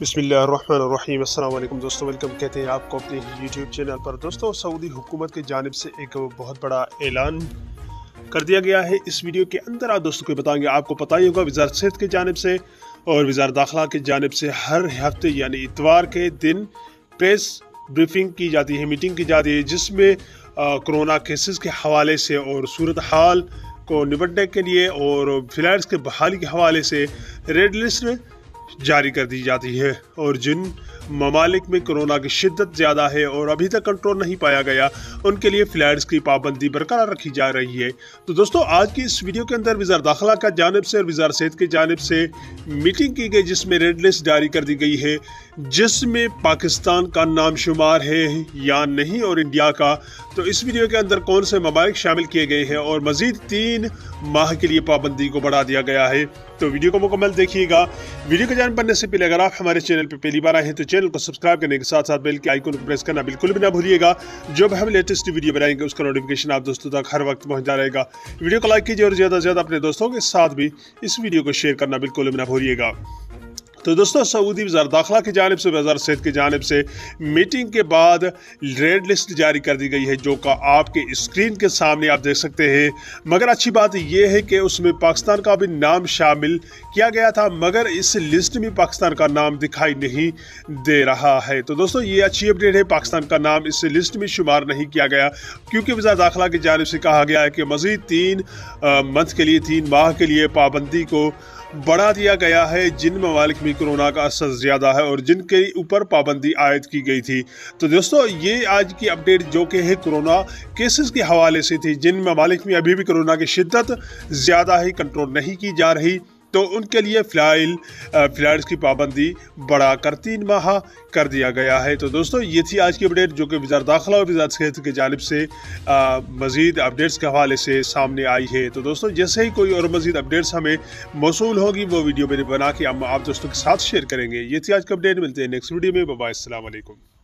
बिस्मिल्लाहिर्रहमानिर्रहीम। अस्सलाम वालेकुम दोस्तों, वेलकम कहते हैं आपको अपने यूट्यूब चैनल पर। दोस्तों, सऊदी हुकूमत की जानिब से एक बहुत बड़ा ऐलान कर दिया गया है। इस वीडियो के अंदर आप दोस्तों को बताएंगे, आपको पता ही होगा वज़ारत सेहत की जानिब से और वज़ारत दाखिला की जानिब से हर हफ्ते यानी इतवार के दिन प्रेस ब्रीफिंग की जाती है, मीटिंग की जाती है, जिसमें कोरोना केसेस के हवाले से और सूरत हाल को निपटने के लिए और फ्लाइट्स के बहाली के हवाले से रेड लिस्ट जारी कर दी जाती है। और जिन ममालिक में कोरोना की शिद्दत ज़्यादा है और अभी तक कंट्रोल नहीं पाया गया, उनके लिए फ़्लाइट्स की पाबंदी बरकरार रखी जा रही है। तो दोस्तों, आज की इस वीडियो के अंदर वज़ारत दाखिला का जानिब से और वज़ारत सेहत की जानिब से मीटिंग की गई, जिसमें रेड लिस्ट जारी कर दी गई है, जिसमें पाकिस्तान का नाम शुमार है या नहीं और इंडिया का। तो इस वीडियो के अंदर कौन से ममालिक शामिल किए गए हैं और मज़ीद 3 माह के लिए पाबंदी को बढ़ा दिया गया है। तो वीडियो को मुकम्मल देखिएगा। वीडियो को जान पढ़ने से पहले अगर आप हमारे चैनल पर पहली बार आए हैं तो चैनल को सब्सक्राइब करने के साथ साथ बेल के आइकन को प्रेस करना बिल्कुल भी ना भूलिएगा। जब हम लेटेस्ट वीडियो बनाएंगे उसका नोटिफिकेशन आप दोस्तों तक हर वक्त पहुंचता रहेगा। वीडियो को लाइक कीजिए और ज़्यादा से ज़्यादा अपने दोस्तों के साथ भी इस वीडियो को शेयर करना बिल्कुल भी ना भूलिएगा। तो दोस्तों, सऊदी वज़ारत दाखिला की जानिब से वज़ारत सेहत की जानिब से मीटिंग के बाद रेड लिस्ट जारी कर दी गई है, जो का आपके स्क्रीन के सामने आप देख सकते हैं। मगर अच्छी बात यह है कि उसमें पाकिस्तान का भी नाम शामिल किया गया था, मगर इस लिस्ट में पाकिस्तान का नाम दिखाई नहीं दे रहा है। तो दोस्तों, ये अच्छी अपडेट है, पाकिस्तान का नाम इस लिस्ट में शुमार नहीं किया गया, क्योंकि वज़ारत दाखिला की जानिब से कहा गया है कि मज़ीद 3 मंथ के लिए 3 माह के लिए पाबंदी को बढ़ा दिया गया है, जिन ममालिक में कोरोना का असर ज़्यादा है और जिनके ऊपर पाबंदी आयद की गई थी। तो दोस्तों, ये आज की अपडेट जो कि है कोरोना केसेस के हवाले से थी, जिन ममालिक में अभी भी कोरोना की शिद्दत ज़्यादा है, कंट्रोल नहीं की जा रही, तो उनके लिए फ्लाइट्स की पाबंदी बढ़ाकर 3 माह कर दिया गया है। तो दोस्तों, ये थी आज की अपडेट जो कि वज़ारत दाखिला और वज़ारत सेहत की जानिब से मज़ीद अपडेट्स के हवाले से सामने आई है। तो दोस्तों, जैसे ही कोई और मज़ीद अपडेट्स हमें मौसूल होगी, वो वीडियो मैंने बना के हम आप दोस्तों के साथ शेयर करेंगे। ये थी आज की अपडेट। मिलते हैं नेक्स्ट वीडियो में। बाय बाय, अस्सलाम वालेकुम।